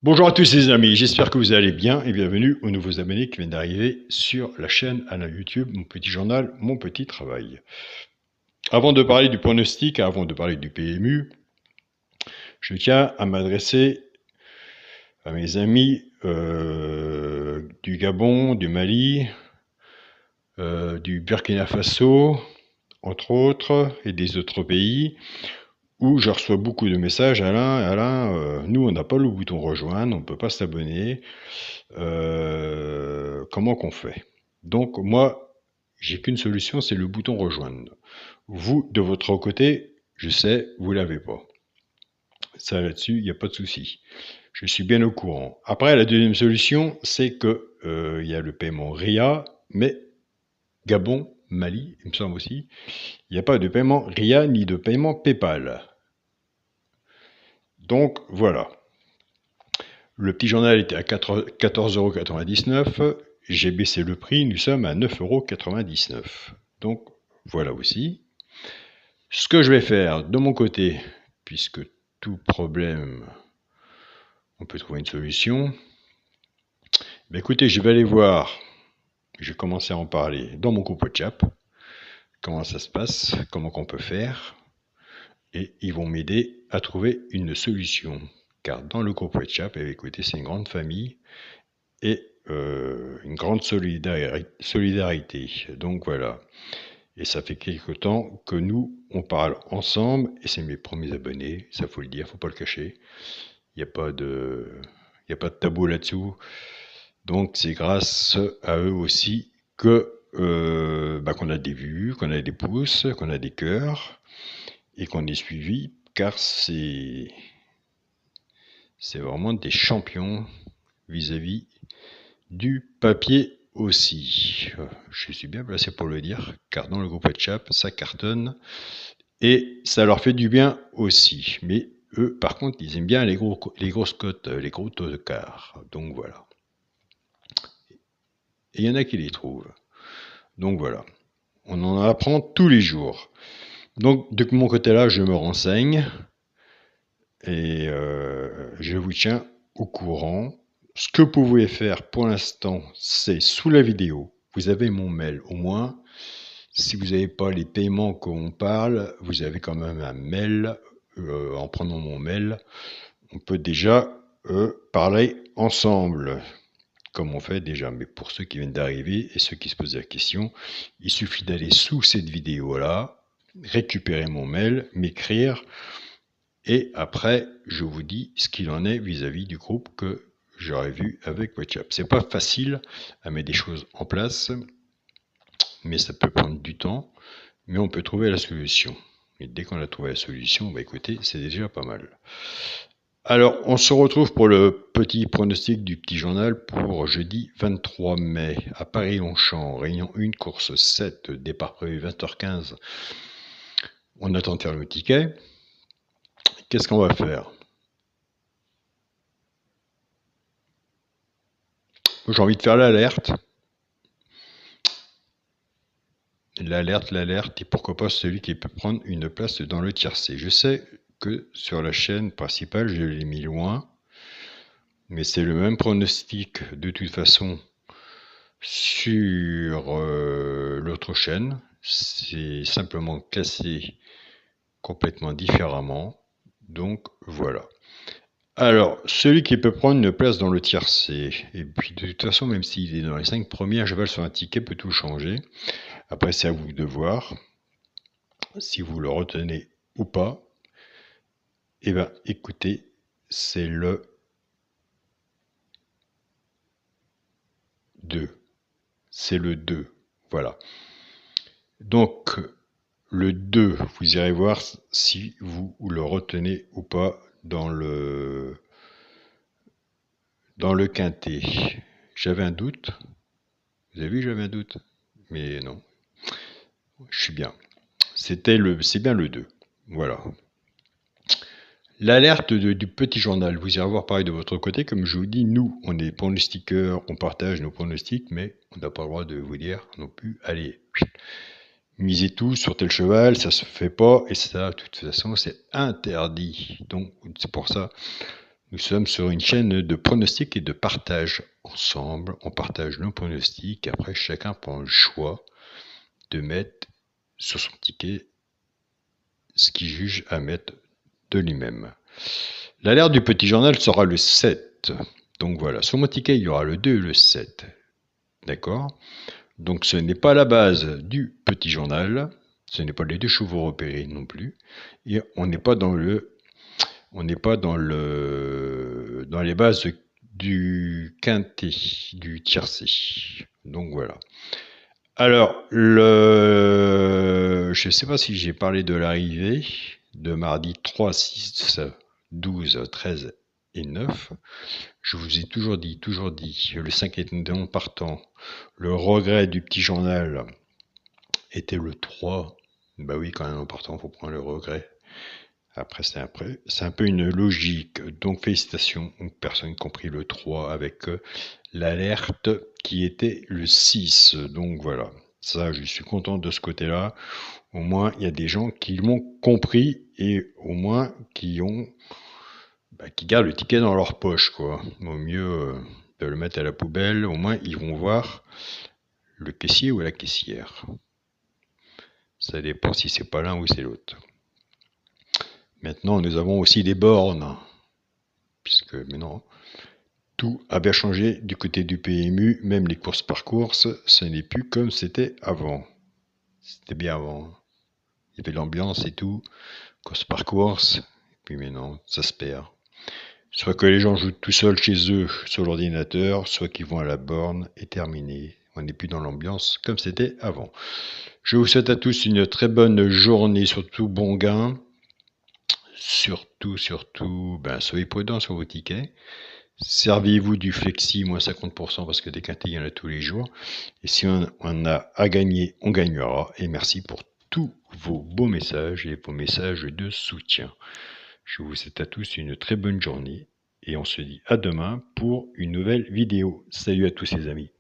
Bonjour à tous les amis, j'espère que vous allez bien et bienvenue aux nouveaux abonnés qui viennent d'arriver sur la chaîne à la YouTube, mon petit journal, mon petit travail. Avant de parler du pronostic, avant de parler du PMU, je tiens à m'adresser à mes amis du Gabon, du Mali, du Burkina Faso, entre autres, et des autres pays, où je reçois beaucoup de messages. Alain, nous on n'a pas le bouton rejoindre, on ne peut pas s'abonner. Comment qu'on fait? Donc moi, j'ai qu'une solution, c'est le bouton rejoindre. Vous, de votre côté, je sais, vous l'avez pas. Ça là-dessus, il n'y a pas de souci. Je suis bien au courant. Après, la deuxième solution, c'est que il y a le paiement RIA, mais Gabon, Mali, il me semble aussi, il n'y a pas de paiement RIA ni de paiement PayPal. Donc voilà. Le petit journal était à 14,99 €. J'ai baissé le prix, nous sommes à 9,99 €. Donc voilà aussi. Ce que je vais faire de mon côté, puisque tout problème, on peut trouver une solution. Ben écoutez, je vais aller voir, je vais commencer à en parler dans mon groupe WhatsApp, comment ça se passe, comment qu'on peut faire, et ils vont m'aider à trouver une solution. Car dans le groupe WhatsApp, eh, écoutez, c'est une grande famille, et une grande solidarité. Donc voilà. Et ça fait quelque temps que nous, on parle ensemble, et c'est mes premiers abonnés, ça faut le dire, faut pas le cacher. Il n'y a pas de, il y a pas de tabou là-dessous. Donc c'est grâce à eux aussi que qu'on a des vues, qu'on a des pouces, qu'on a des cœurs, et qu'on est suivi, car c'est vraiment des champions vis-à-vis du papier aussi. Je suis bien placé pour le dire, car dans le groupe WhatsApp, ça cartonne et ça leur fait du bien aussi. Mais eux, par contre, ils aiment bien les grosses cotes, les gros taux de quart. Donc voilà. Et il y en a qui les trouvent. Donc voilà. On en apprend tous les jours. Donc de mon côté là, je me renseigne et je vous tiens au courant. Ce que vous pouvez faire pour l'instant, c'est sous la vidéo. Vous avez mon mail au moins. Si vous n'avez pas les paiements qu'on parle, vous avez quand même un mail. En prenant mon mail, on peut déjà parler ensemble, comme on fait déjà. Mais pour ceux qui viennent d'arriver et ceux qui se posent la question, il suffit d'aller sous cette vidéo-là, récupérer mon mail, m'écrire, et après, je vous dis ce qu'il en est vis-à-vis du groupe que j'aurais vu avec WhatsApp. C'est pas facile à mettre des choses en place, mais ça peut prendre du temps, mais on peut trouver la solution. Et dès qu'on a trouvé la solution, bah écoutez, c'est déjà pas mal. Alors, on se retrouve pour le petit pronostic du petit journal pour jeudi 23 mai à Paris-Longchamp, réunion 1, course 7, départ prévu 20h15. On attend de faire le ticket. Qu'est-ce qu'on va faire? J'ai envie de faire l'alerte. L'alerte, et pourquoi pas celui qui peut prendre une place dans le tiercé. Je sais que sur la chaîne principale, je l'ai mis loin, mais c'est le même pronostic de toute façon sur l'autre chaîne. C'est simplement classé complètement différemment. Donc voilà. Alors, celui qui peut prendre une place dans le tiercé, et puis de toute façon, même s'il est dans les 5 premiers, un cheval sur un ticket peut tout changer. Après, c'est à vous de voir si vous le retenez ou pas. Eh bien, écoutez, c'est le 2. C'est le 2. Voilà. Donc, le 2, vous irez voir si vous le retenez ou pas dans le quintet. J'avais un doute. Vous avez vu, j'avais un doute. Mais non. Je suis bien. C'est bien le 2. Voilà. L'alerte du petit journal, vous irez voir pareil de votre côté. Comme je vous dis, nous, on est pronostiqueurs, on partage nos pronostics, mais on n'a pas le droit de vous dire non plus, allez, misez tout sur tel cheval, ça se fait pas, et ça, de toute façon, c'est interdit. Donc, c'est pour ça, Nous sommes sur une chaîne de pronostics et de partage. Ensemble, on partage nos pronostics. Après, chacun prend le choix de mettre sur son ticket ce qu'il juge à mettre de lui-même. L'alerte du petit journal sera le 7. Donc voilà, sur mon ticket, il y aura le 2 et le 7. D'accord? Donc ce n'est pas la base du petit journal, ce n'est pas les 2 chevaux repérés non plus, et on n'est pas dans les bases du quintet, du tiercé. Donc voilà. Alors, je ne sais pas si j'ai parlé de l'arrivée de mardi 3, 6, 12, 13 et 9. Je vous ai toujours dit, le 5 étant partant, le regret du petit journal était le 3. Bah oui, quand même en partant, il faut prendre le regret. Après, c'est un peu une logique. Donc, félicitations aux personnes qui ont pris le 3 avec l'alerte qui était le 6. Donc, voilà. Ça, je suis content de ce côté-là. Au moins, il y a des gens qui l'ont compris et au moins qui gardent le ticket dans leur poche, quoi. Au mieux de le mettre à la poubelle. Au moins, ils vont voir le caissier ou la caissière. Ça dépend si c'est pas l'un ou c'est l'autre. Maintenant, nous avons aussi des bornes, puisque maintenant, tout a bien changé du côté du PMU, même les courses par course, ce n'est plus comme c'était avant. C'était bien avant. Il y avait l'ambiance et tout, course par course, et puis maintenant, ça se perd. Soit que les gens jouent tout seuls chez eux sur l'ordinateur, soit qu'ils vont à la borne et terminé. On n'est plus dans l'ambiance comme c'était avant. Je vous souhaite à tous une très bonne journée, surtout bon gain. Surtout, soyez prudents sur vos tickets. Servez-vous du flexi, moins 50%, parce que des quintés, il y en a tous les jours. Et si on a à gagner, on gagnera. Et merci pour tous vos beaux messages et vos messages de soutien. Je vous souhaite à tous une très bonne journée. Et on se dit à demain pour une nouvelle vidéo. Salut à tous les amis.